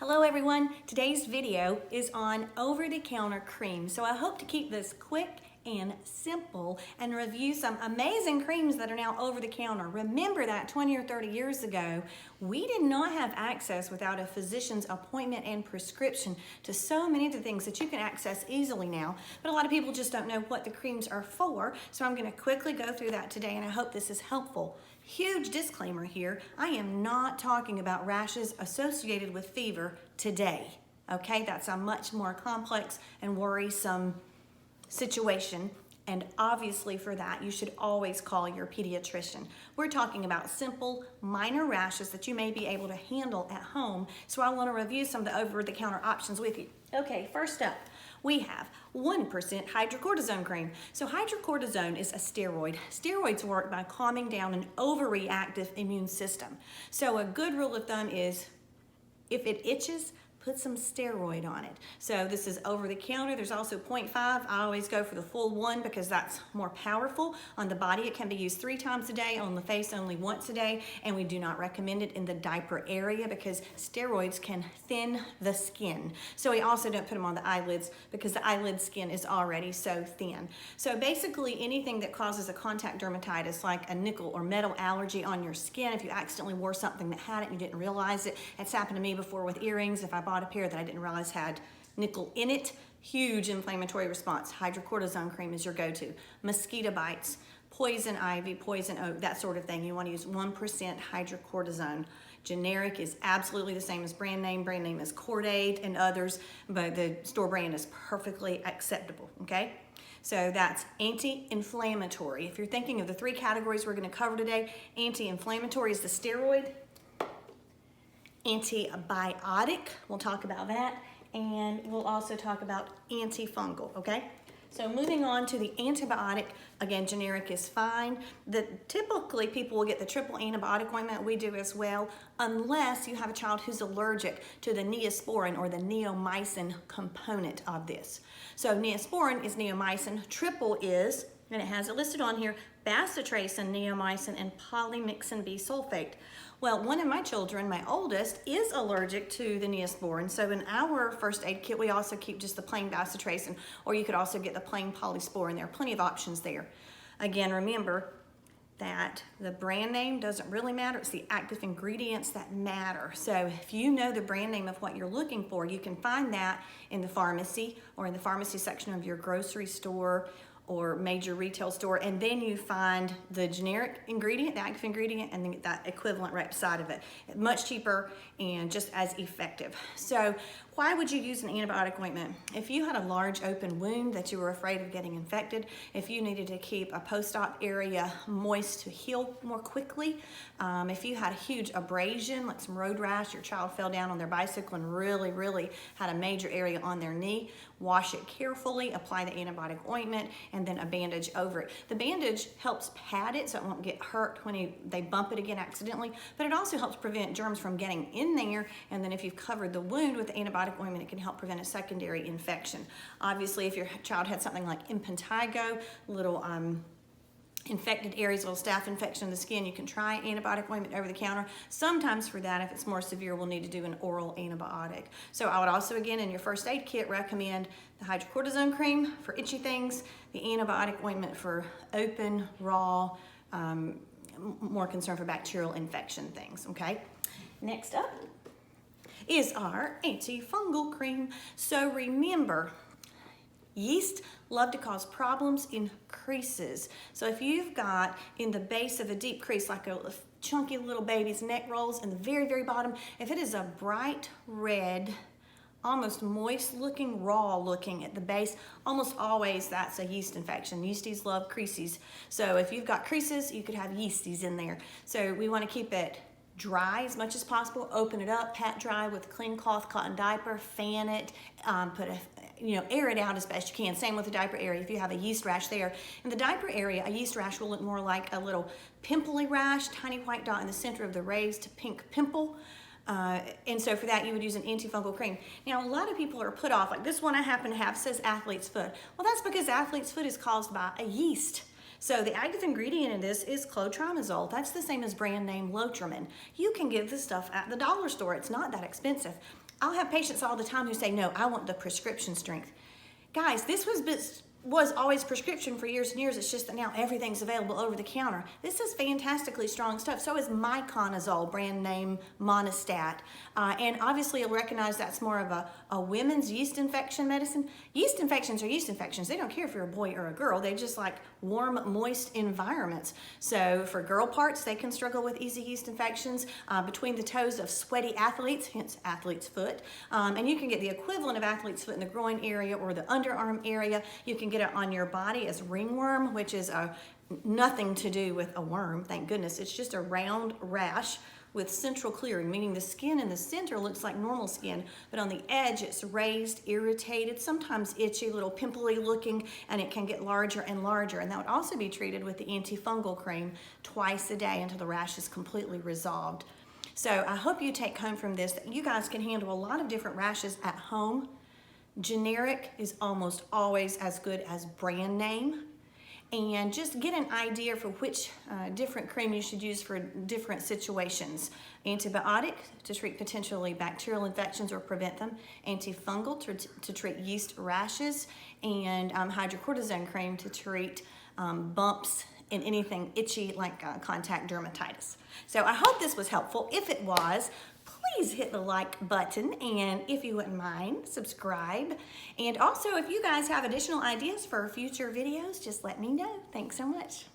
Hello everyone, today's video is on over-the-counter creams. So I hope to keep this quick and simple and review some amazing creams that are now over the counter. Remember that 20 or 30 years ago, we did not have access without a physician's appointment and prescription to so many of the things that you can access easily now. But a lot of people just don't know what the creams are for. So I'm gonna quickly go through that today and I hope this is helpful. Huge disclaimer here, I am not talking about rashes associated with fever today, okay? That's a much more complex and worrisome situation, and obviously for that you should always call your pediatrician. We're talking about simple minor rashes that you may be able to handle at home, so I want to review some of the over-the-counter options with you. Okay, first up we have 1% hydrocortisone cream. So hydrocortisone is a steroid. Steroids work by calming down an overreactive immune system. So a good rule of thumb is if it itches, put some steroid on it. So this is over the counter. There's also 0.5. I always go for the full 1 because that's more powerful. On the body, it can be used 3 times a day. On the face, only once a day. And we do not recommend it in the diaper area because steroids can thin the skin. So we also don't put them on the eyelids because the eyelid skin is already so thin. So basically anything that causes a contact dermatitis like a nickel or metal allergy on your skin, if you accidentally wore something that had it and you didn't realize it, it's happened to me before with earrings. If I bought a pair that I didn't realize had nickel in it, huge inflammatory response. Hydrocortisone cream is your go-to. Mosquito bites, poison ivy, poison oak, that sort of thing. You want to use 1% hydrocortisone. Generic is absolutely the same as brand name. Brand name is Cordaid and others, but the store brand is perfectly acceptable, okay? So that's anti-inflammatory. If you're thinking of the 3 categories we're going to cover today, anti-inflammatory is the steroid. Antibiotic, we'll talk about that, and we'll also talk about antifungal, okay? So moving on to the antibiotic, again, generic is fine. Typically people will get the triple antibiotic ointment, we do as well, unless you have a child who's allergic to the neosporin or the neomycin component of this. So neosporin is neomycin, triple is, and it has it listed on here, bacitracin, neomycin, and polymyxin B sulfate. Well, one of my children, my oldest, is allergic to the neosporin. So in our first aid kit, we also keep just the plain bacitracin, or you could also get the plain polysporin. There are plenty of options there. Again, remember that the brand name doesn't really matter. It's the active ingredients that matter. So if you know the brand name of what you're looking for, you can find that in the pharmacy or in the pharmacy section of your grocery store or major retail store, and then you find the generic ingredient, the active ingredient, and then that equivalent right beside of it. Much cheaper and just as effective. So why would you use an antibiotic ointment? If you had a large open wound that you were afraid of getting infected, if you needed to keep a post-op area moist to heal more quickly, if you had a huge abrasion, like some road rash, your child fell down on their bicycle and really had a major area on their knee, wash it carefully, apply the antibiotic ointment, and then a bandage over it. The bandage helps pad it so it won't get hurt when they bump it again accidentally, but it also helps prevent germs from getting in there, and then if you've covered the wound with the antibiotic ointment, it can help prevent a secondary infection. Obviously, if your child had something like impetigo, little infected areas, little staph infection of the skin, you can try antibiotic ointment over the counter. Sometimes for that, if it's more severe, we'll need to do an oral antibiotic. So I would also, again, in your first aid kit, recommend the hydrocortisone cream for itchy things, the antibiotic ointment for open, raw, more concerned for bacterial infection things, okay? Next up is our antifungal cream. So remember, yeast love to cause problems in creases. So if you've got in the base of a deep crease, like a chunky little baby's neck rolls in the very bottom, if it is a bright red, almost moist looking, raw looking at the base, almost always that's a yeast infection. Yeasties love creases. So if you've got creases, you could have yeasties in there. So we want to keep it dry as much as possible. Open it up, pat dry with a clean cloth cotton diaper, fan it, air it out as best you can. Same with the diaper area if you have a yeast rash there. In the diaper area, a yeast rash will look more like a little pimply rash, tiny white dot in the center of the raised pink pimple. And so for that, you would use an antifungal cream. Now, a lot of people are put off, like this one I happen to have says athlete's foot. Well, that's because athlete's foot is caused by a yeast. So the active ingredient in this is clotrimazole. That's the same as brand name Lotrimin. You can get this stuff at the dollar store. It's not that expensive. I'll have patients all the time who say, no, I want the prescription strength. Guys, this was always prescription for years and years. It's just that now everything's available over the counter. This is fantastically strong stuff. So is miconazole, brand name Monistat. And obviously you'll recognize that's more of a women's yeast infection medicine. Yeast infections are yeast infections. They don't care if you're a boy or a girl. They just like warm, moist environments. So for girl parts, they can struggle with easy yeast infections between the toes of sweaty athletes, hence athlete's foot. And you can get the equivalent of athlete's foot in the groin area or the underarm area. You can get it on your body as ringworm, which is nothing to do with a worm, thank goodness. It's just a round rash with central clearing, meaning the skin in the center looks like normal skin, but on the edge it's raised, irritated, sometimes itchy, little pimply looking, and it can get larger and larger. And that would also be treated with the antifungal cream twice a day until the rash is completely resolved. So I hope you take home from this that you guys can handle a lot of different rashes at home. Generic is almost always as good as brand name. And just get an idea for which different cream you should use for different situations. Antibiotic to treat potentially bacterial infections or prevent them. Antifungal to treat yeast rashes. And hydrocortisone cream to treat bumps and anything itchy like contact dermatitis. So I hope this was helpful. If it was, please hit the like button, and if you wouldn't mind, subscribe. And also, if you guys have additional ideas for future videos, just let me know. Thanks so much.